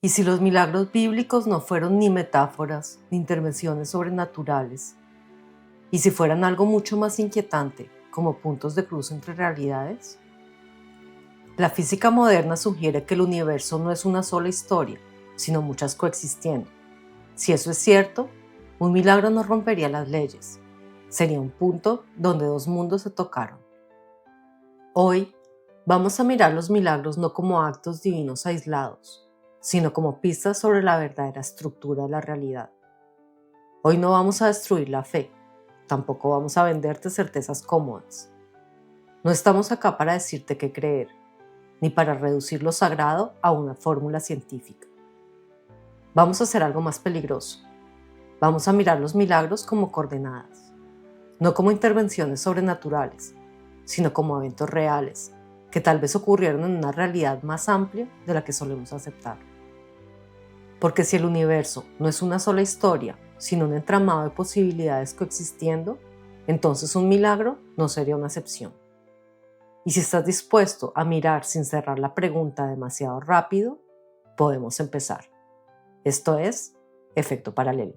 Y si los milagros bíblicos no fueron ni metáforas ni intervenciones sobrenaturales, y si fueran algo mucho más inquietante, como puntos de cruce entre realidades. La física moderna sugiere que el universo no es una sola historia, sino muchas coexistiendo. Si eso es cierto, un milagro no rompería las leyes. Sería un punto donde dos mundos se tocaron. Hoy vamos a mirar los milagros no como actos divinos aislados, sino como pistas sobre la verdadera estructura de la realidad. Hoy no vamos a destruir la fe, tampoco vamos a venderte certezas cómodas. No estamos acá para decirte qué creer, ni para reducir lo sagrado a una fórmula científica. Vamos a hacer algo más peligroso. Vamos a mirar los milagros como coordenadas, no como intervenciones sobrenaturales, sino como eventos reales, que tal vez ocurrieron en una realidad más amplia de la que solemos aceptar. Porque si el universo no es una sola historia, sino un entramado de posibilidades coexistiendo, entonces un milagro no sería una excepción. Y si estás dispuesto a mirar sin cerrar la pregunta demasiado rápido, podemos empezar. Esto es Efecto Paralelo.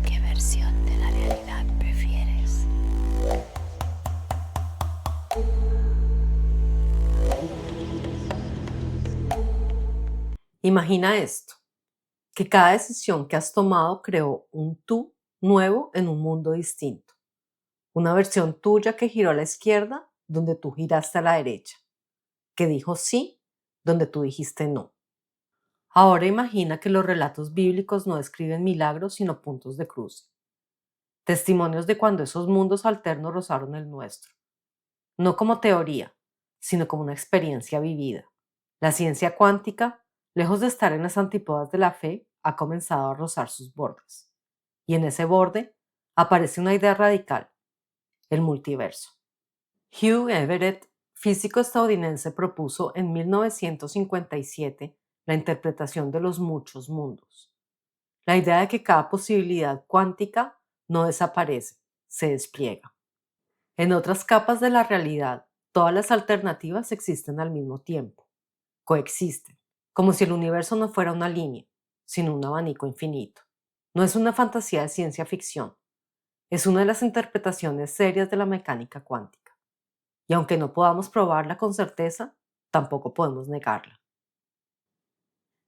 ¿Qué versión de la realidad prefieres? Imagina esto, que cada decisión que has tomado creó un tú nuevo en un mundo distinto. Una versión tuya que giró a la izquierda donde tú giraste a la derecha, que dijo sí donde tú dijiste no. Ahora imagina que los relatos bíblicos no describen milagros sino puntos de cruce. Testimonios de cuando esos mundos alternos rozaron el nuestro. No como teoría, sino como una experiencia vivida. La ciencia cuántica, lejos de estar en las antípodas de la fe, ha comenzado a rozar sus bordes. Y en ese borde aparece una idea radical, el multiverso. Hugh Everett, físico estadounidense, propuso en 1957 la interpretación de los muchos mundos. La idea de que cada posibilidad cuántica no desaparece, se despliega. En otras capas de la realidad, todas las alternativas existen al mismo tiempo, coexisten, como si el universo no fuera una línea, sino un abanico infinito. No es una fantasía de ciencia ficción, es una de las interpretaciones serias de la mecánica cuántica. Y aunque no podamos probarla con certeza, tampoco podemos negarla.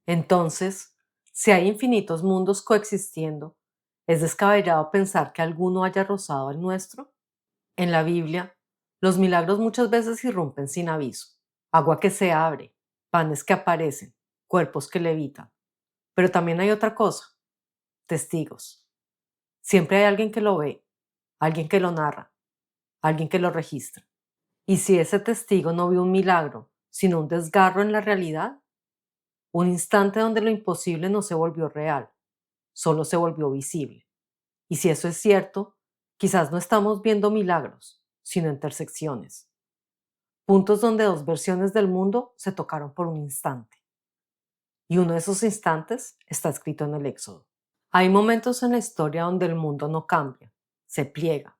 Entonces, si hay infinitos mundos coexistiendo, ¿es descabellado pensar que alguno haya rozado el nuestro? En la Biblia, los milagros muchas veces irrumpen sin aviso. Agua que se abre, panes que aparecen, cuerpos que levitan. Pero también hay otra cosa, testigos. Siempre hay alguien que lo ve, alguien que lo narra, alguien que lo registra. Y si ese testigo no vio un milagro, sino un desgarro en la realidad, un instante donde lo imposible no se volvió real, solo se volvió visible. Y si eso es cierto, quizás no estamos viendo milagros, sino intersecciones. Puntos donde dos versiones del mundo se tocaron por un instante. Y uno de esos instantes está escrito en el Éxodo. Hay momentos en la historia donde el mundo no cambia, se pliega,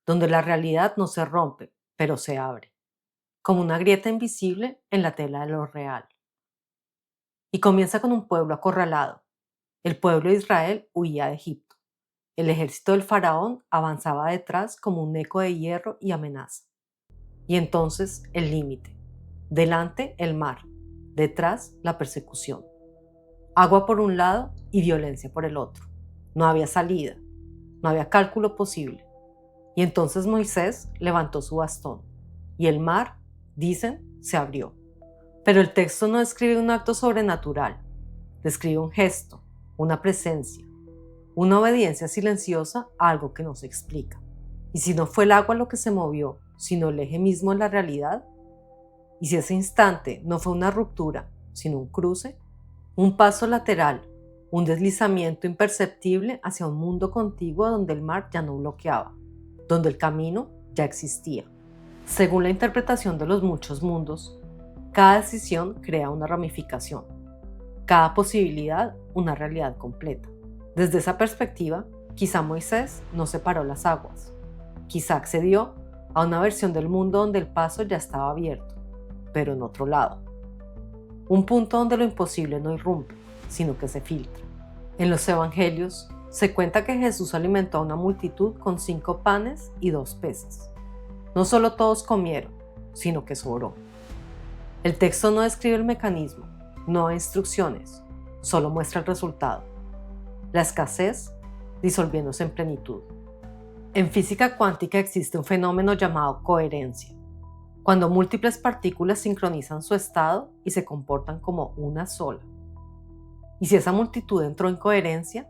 donde la realidad no se rompe, pero se abre, como una grieta invisible en la tela de lo real. Y comienza con un pueblo acorralado. El pueblo de Israel huía de Egipto. El ejército del faraón avanzaba detrás como un eco de hierro y amenaza. Y entonces el límite. Delante el mar, detrás la persecución. Agua por un lado y violencia por el otro. No había salida, no había cálculo posible. Y entonces Moisés levantó su bastón y el mar, dicen, se abrió. Pero el texto no describe un acto sobrenatural, describe un gesto, una presencia, una obediencia silenciosa a algo que no se explica. Y si no fue el agua lo que se movió, sino el eje mismo de la realidad, y si ese instante no fue una ruptura, sino un cruce, un paso lateral, un deslizamiento imperceptible hacia un mundo contiguo donde el mar ya no bloqueaba, donde el camino ya existía. Según la interpretación de los muchos mundos, cada decisión crea una ramificación, cada posibilidad una realidad completa. Desde esa perspectiva, quizá Moisés no separó las aguas. Quizá accedió a una versión del mundo donde el paso ya estaba abierto, pero en otro lado. Un punto donde lo imposible no irrumpe, sino que se filtra. En los evangelios se cuenta que Jesús alimentó a una multitud con 5 panes y 2 peces. No solo todos comieron, sino que sobró. El texto no describe el mecanismo, no da instrucciones, solo muestra el resultado. La escasez disolviéndose en plenitud. En física cuántica existe un fenómeno llamado coherencia, cuando múltiples partículas sincronizan su estado y se comportan como una sola. ¿Y si esa multitud entró en coherencia?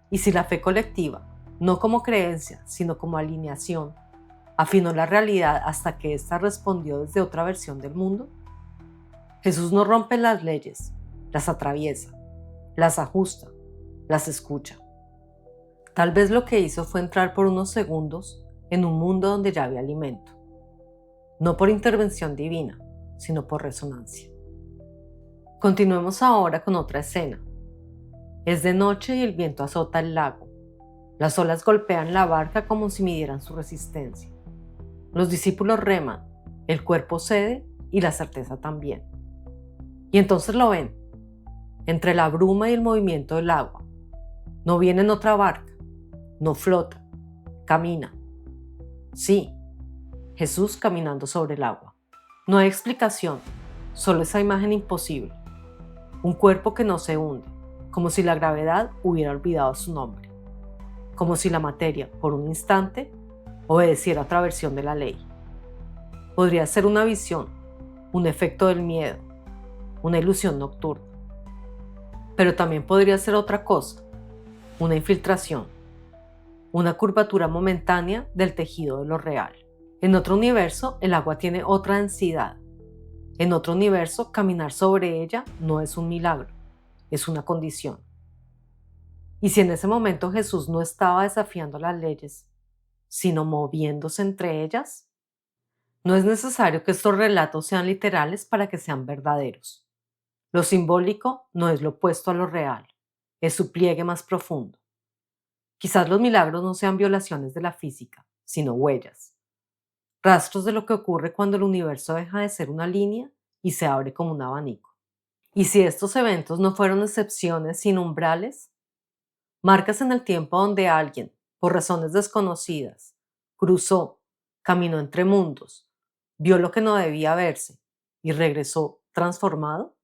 ¿Y si la fe colectiva, no como creencia, sino como alineación, afinó la realidad hasta que ésta respondió desde otra versión del mundo? Jesús no rompe las leyes, las atraviesa, las ajusta, las escucha. Tal vez lo que hizo fue entrar por unos segundos en un mundo donde ya había alimento. No por intervención divina, sino por resonancia. Continuemos ahora con otra escena. Es de noche y el viento azota el lago. Las olas golpean la barca como si midieran su resistencia. Los discípulos reman, el cuerpo cede y la certeza también. Y entonces lo ven, entre la bruma y el movimiento del agua. No viene en otra barca, no flota, camina. Sí, Jesús caminando sobre el agua. No hay explicación, solo esa imagen imposible. Un cuerpo que no se hunde, como si la gravedad hubiera olvidado su nombre. Como si la materia, por un instante, obedeciera a otra versión de la ley. Podría ser una visión, un efecto del miedo, una ilusión nocturna. Pero también podría ser otra cosa, una infiltración, una curvatura momentánea del tejido de lo real. En otro universo, el agua tiene otra densidad. En otro universo, caminar sobre ella no es un milagro, es una condición. Y si en ese momento Jesús no estaba desafiando las leyes, sino moviéndose entre ellas, no es necesario que estos relatos sean literales para que sean verdaderos. Lo simbólico no es lo opuesto a lo real, es su pliegue más profundo. Quizás los milagros no sean violaciones de la física, sino huellas, rastros de lo que ocurre cuando el universo deja de ser una línea y se abre como un abanico. Y si estos eventos no fueron excepciones sino umbrales, marcas en el tiempo donde alguien, por razones desconocidas, cruzó, caminó entre mundos, vio lo que no debía verse y regresó transformado.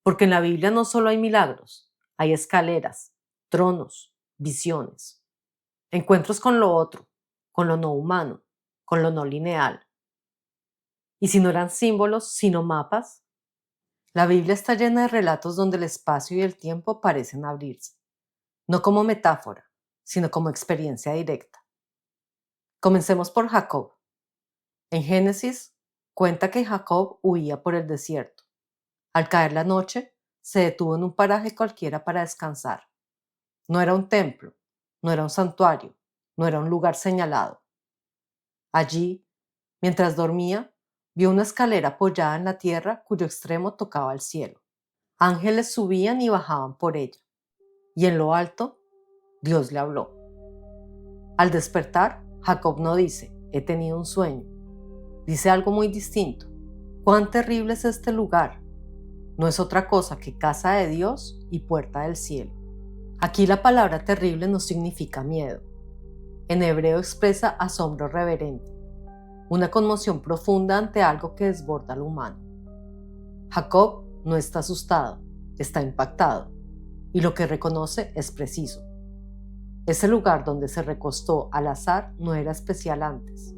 Porque en la Biblia no solo hay milagros, hay escaleras, tronos, visiones, encuentros con lo otro, con lo no humano, con lo no lineal. Y si no eran símbolos, sino mapas, la Biblia está llena de relatos donde el espacio y el tiempo parecen abrirse, no como metáfora, sino como experiencia directa. Comencemos por Jacob. En Génesis cuenta que Jacob huía por el desierto. Al caer la noche, se detuvo en un paraje cualquiera para descansar. No era un templo, no era un santuario, no era un lugar señalado. Allí, mientras dormía, vio una escalera apoyada en la tierra cuyo extremo tocaba el cielo. Ángeles subían y bajaban por ella, y en lo alto, Dios le habló. Al despertar, Jacob no dice, he tenido un sueño. Dice algo muy distinto. ¡Cuán terrible es este lugar! No es otra cosa que casa de Dios y puerta del cielo. Aquí la palabra terrible no significa miedo. En hebreo expresa asombro reverente, una conmoción profunda ante algo que desborda lo humano. Jacob no está asustado, está impactado, y lo que reconoce es preciso. Ese lugar donde se recostó al azar no era especial antes.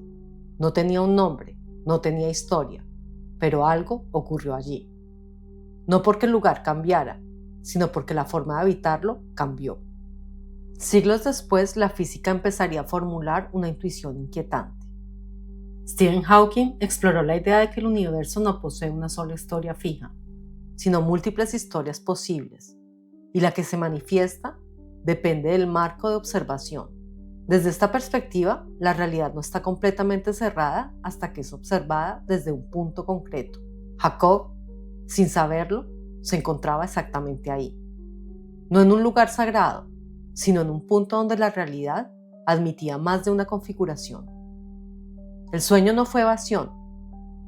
No tenía un nombre, no tenía historia, pero algo ocurrió allí. No porque el lugar cambiara, sino porque la forma de habitarlo cambió. Siglos después, la física empezaría a formular una intuición inquietante. Stephen Hawking exploró la idea de que el universo no posee una sola historia fija, sino múltiples historias posibles, y la que se manifiesta depende del marco de observación. Desde esta perspectiva, la realidad no está completamente cerrada hasta que es observada desde un punto concreto. Jacob, sin saberlo, se encontraba exactamente ahí. no en un lugar sagrado, sino en un punto donde la realidad admitía más de una configuración. El sueño no fue evasión,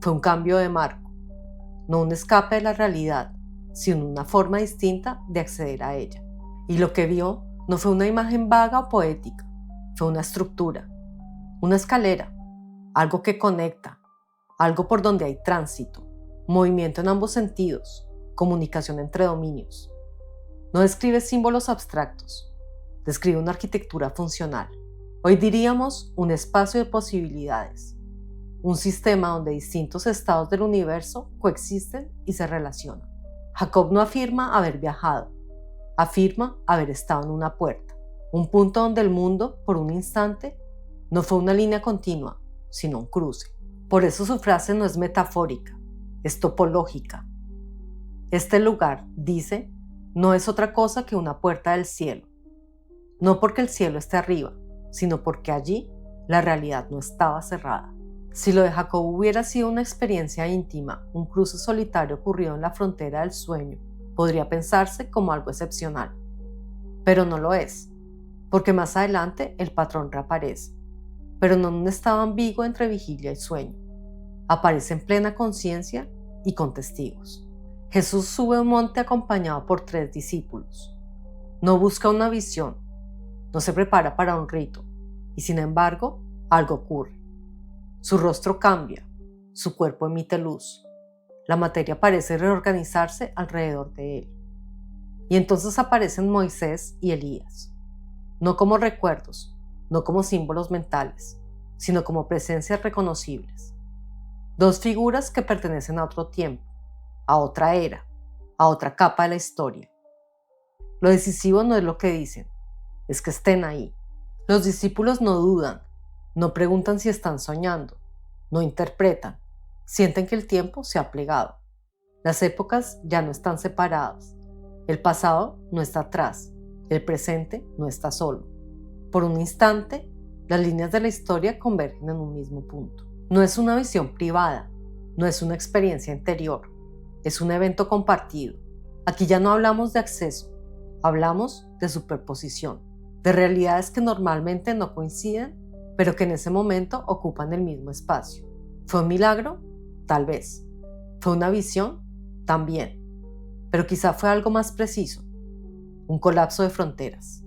fue un cambio de marco, no un escape de la realidad, sino una forma distinta de acceder a ella. Y lo que vio no fue una imagen vaga o poética, fue una estructura, una escalera, algo que conecta, algo por donde hay tránsito, movimiento en ambos sentidos, comunicación entre dominios. No describe símbolos abstractos, describe una arquitectura funcional. Hoy diríamos un espacio de posibilidades, un sistema donde distintos estados del universo coexisten y se relacionan. Jacob no afirma haber viajado, afirma haber estado en una puerta, un punto donde el mundo, por un instante, no fue una línea continua, sino un cruce. Por eso su frase no es metafórica, es topológica. Este lugar, dice, no es otra cosa que una puerta del cielo. No porque el cielo esté arriba, sino porque allí la realidad no estaba cerrada. Si lo de Jacob hubiera sido una experiencia íntima, un cruce solitario ocurrido en la frontera del sueño, podría pensarse como algo excepcional. Pero no lo es, porque más adelante el patrón reaparece, pero no en un estado ambiguo entre vigilia y sueño. Aparece en plena conciencia y con testigos. Jesús sube a un monte acompañado por 3 discípulos. No busca una visión, no se prepara para un rito, y sin embargo, algo ocurre. Su rostro cambia, su cuerpo emite luz, la materia parece reorganizarse alrededor de él. Y entonces aparecen Moisés y Elías, no como recuerdos, no como símbolos mentales, sino como presencias reconocibles. 2 figuras que pertenecen a otro tiempo, a otra era, a otra capa de la historia. Lo decisivo no es lo que dicen, es que estén ahí. Los discípulos no dudan, no preguntan si están soñando, no interpretan, sienten que el tiempo se ha plegado. Las épocas ya no están separadas, el pasado no está atrás, el presente no está solo. Por un instante, las líneas de la historia convergen en un mismo punto. No es una visión privada, no es una experiencia interior, es un evento compartido. Aquí ya no hablamos de acceso, hablamos de superposición, de realidades que normalmente no coinciden, pero que en ese momento ocupan el mismo espacio. ¿Fue un milagro? Tal vez. ¿Fue una visión? También. Pero quizá fue algo más preciso, un colapso de fronteras.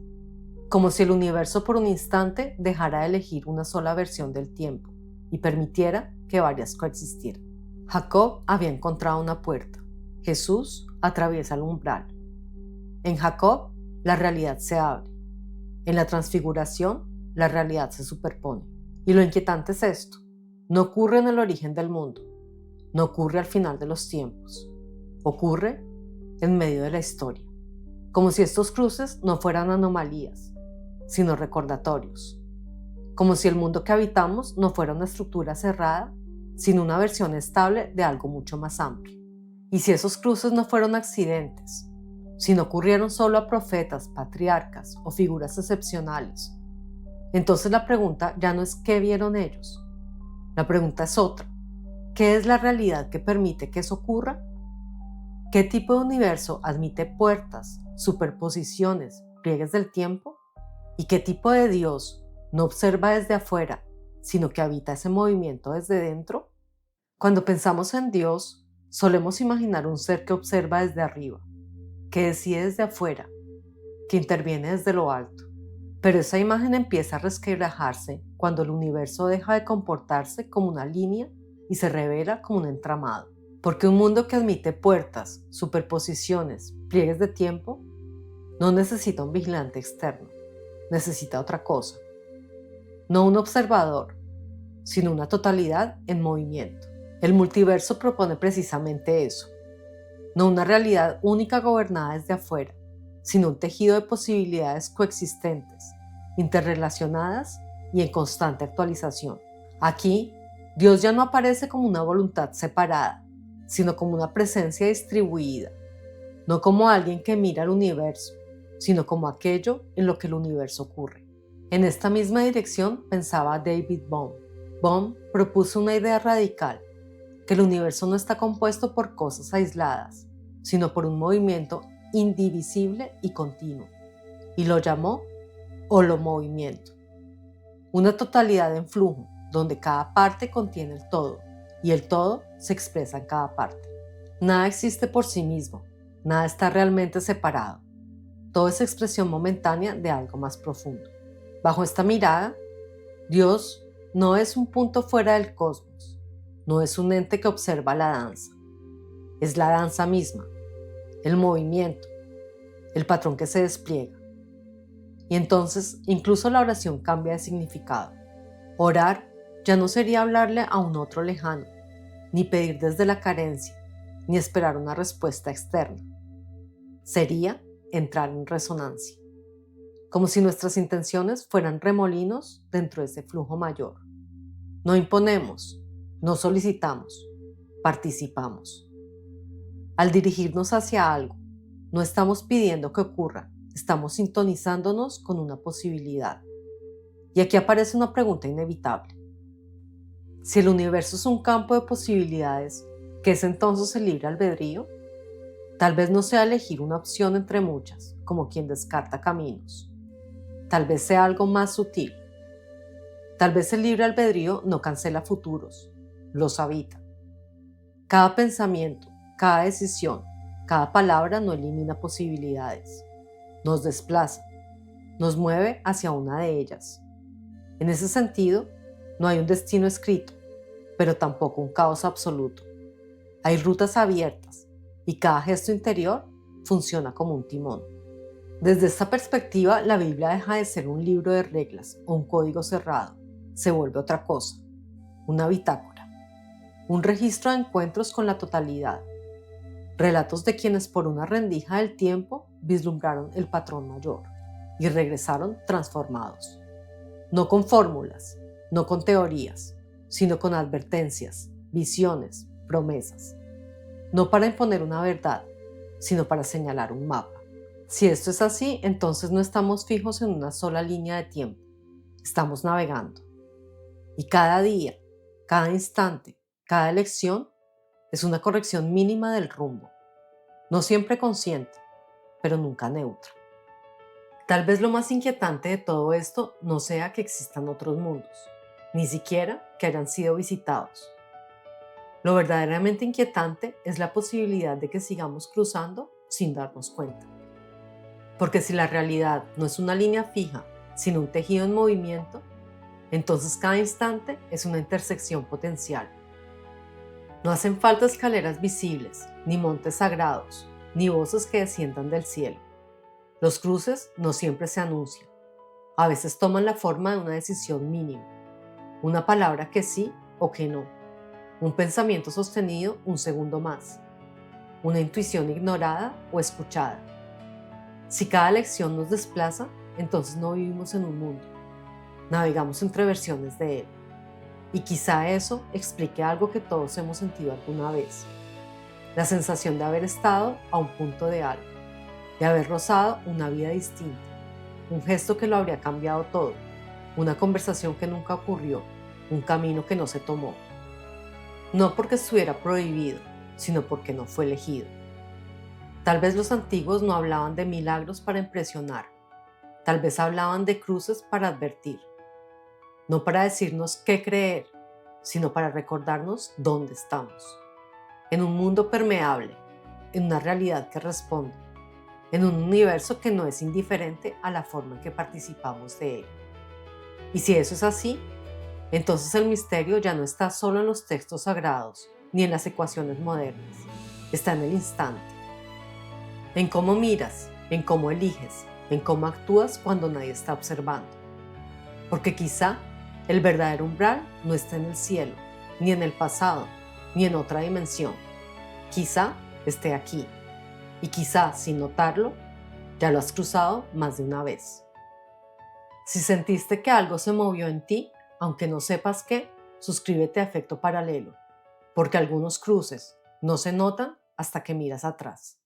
Como si el universo por un instante dejara de elegir una sola versión del tiempo y permitiera que varias coexistieran. Jacob había encontrado una puerta. Jesús atraviesa el umbral. En Jacob, la realidad se abre. En la transfiguración, la realidad se superpone. Y lo inquietante es esto. No ocurre en el origen del mundo. No ocurre al final de los tiempos. Ocurre en medio de la historia. Como si estos cruces no fueran anomalías, sino recordatorios. Como si el mundo que habitamos no fuera una estructura cerrada, sino una versión estable de algo mucho más amplio. Y si esos cruces no fueron accidentes, si no ocurrieron solo a profetas, patriarcas o figuras excepcionales, entonces la pregunta ya no es qué vieron ellos. La pregunta es otra. ¿Qué es la realidad que permite que eso ocurra? ¿Qué tipo de universo admite puertas, superposiciones, pliegues del tiempo? ¿Y qué tipo de Dios no observa desde afuera, sino que habita ese movimiento desde dentro? Cuando pensamos en Dios, solemos imaginar un ser que observa desde arriba, que decide desde afuera, que interviene desde lo alto. Pero esa imagen empieza a resquebrajarse cuando el universo deja de comportarse como una línea y se revela como un entramado. Porque un mundo que admite puertas, superposiciones, pliegues de tiempo, no necesita un vigilante externo, necesita otra cosa. No un observador, sino una totalidad en movimiento. El multiverso propone precisamente eso. No una realidad única gobernada desde afuera, sino un tejido de posibilidades coexistentes, interrelacionadas y en constante actualización. Aquí, Dios ya no aparece como una voluntad separada, sino como una presencia distribuida, no como alguien que mira el universo, sino como aquello en lo que el universo ocurre. En esta misma dirección pensaba David Bohm. Bohm propuso una idea radical, que el universo no está compuesto por cosas aisladas, sino por un movimiento indivisible y continuo, y lo llamó holomovimiento. Una totalidad en flujo, donde cada parte contiene el todo, y el todo se expresa en cada parte. Nada existe por sí mismo, nada está realmente separado. Todo es expresión momentánea de algo más profundo. Bajo esta mirada, Dios no es un punto fuera del cosmos, no es un ente que observa la danza. Es la danza misma, el movimiento, el patrón que se despliega. Y entonces incluso la oración cambia de significado. Orar ya no sería hablarle a un otro lejano, ni pedir desde la carencia, ni esperar una respuesta externa. Sería entrar en resonancia, como si nuestras intenciones fueran remolinos dentro de ese flujo mayor. No imponemos, no solicitamos, participamos. Al dirigirnos hacia algo, no estamos pidiendo que ocurra, estamos sintonizándonos con una posibilidad. Y aquí aparece una pregunta inevitable. Si el universo es un campo de posibilidades, ¿qué es entonces el libre albedrío? Tal vez no sea elegir una opción entre muchas, como quien descarta caminos. Tal vez sea algo más sutil. Tal vez el libre albedrío no cancela futuros, los habita. Cada pensamiento, cada decisión, cada palabra no elimina posibilidades. Nos desplaza, nos mueve hacia una de ellas. En ese sentido, no hay un destino escrito, pero tampoco un caos absoluto. Hay rutas abiertas y cada gesto interior funciona como un timón. Desde esta perspectiva, la Biblia deja de ser un libro de reglas o un código cerrado. Se vuelve otra cosa, una bitácora, un registro de encuentros con la totalidad, relatos de quienes por una rendija del tiempo vislumbraron el patrón mayor y regresaron transformados. No con fórmulas, no con teorías, sino con advertencias, visiones, promesas. No para imponer una verdad, sino para señalar un mapa. Si esto es así, entonces no estamos fijos en una sola línea de tiempo. Estamos navegando. Y cada día, cada instante, cada elección es una corrección mínima del rumbo. No siempre consciente, pero nunca neutra. Tal vez lo más inquietante de todo esto no sea que existan otros mundos, ni siquiera que hayan sido visitados. Lo verdaderamente inquietante es la posibilidad de que sigamos cruzando sin darnos cuenta. Porque si la realidad no es una línea fija, sino un tejido en movimiento, entonces cada instante es una intersección potencial. No hacen falta escaleras visibles, ni montes sagrados, ni voces que desciendan del cielo. Los cruces no siempre se anuncian. A veces toman la forma de una decisión mínima, una palabra que sí o que no, un pensamiento sostenido un segundo más, una intuición ignorada o escuchada. Si cada lección nos desplaza, entonces no vivimos en un mundo, navegamos entre versiones de él. Y quizá eso explique algo que todos hemos sentido alguna vez, la sensación de haber estado a un punto de algo, de haber rozado una vida distinta, un gesto que lo habría cambiado todo, una conversación que nunca ocurrió, un camino que no se tomó. No porque estuviera prohibido, sino porque no fue elegido. Tal vez los antiguos no hablaban de milagros para impresionar, tal vez hablaban de cruces para advertir, no para decirnos qué creer, sino para recordarnos dónde estamos. En un mundo permeable, en una realidad que responde, en un universo que no es indiferente a la forma en que participamos de él. Y si eso es así, entonces el misterio ya no está solo en los textos sagrados ni en las ecuaciones modernas, está en el instante, en cómo miras, en cómo eliges, en cómo actúas cuando nadie está observando. Porque quizá el verdadero umbral no está en el cielo, ni en el pasado, ni en otra dimensión. Quizá esté aquí, y quizá, sin notarlo, ya lo has cruzado más de una vez. Si sentiste que algo se movió en ti, aunque no sepas qué, suscríbete a Efecto Paralelo, porque algunos cruces no se notan hasta que miras atrás.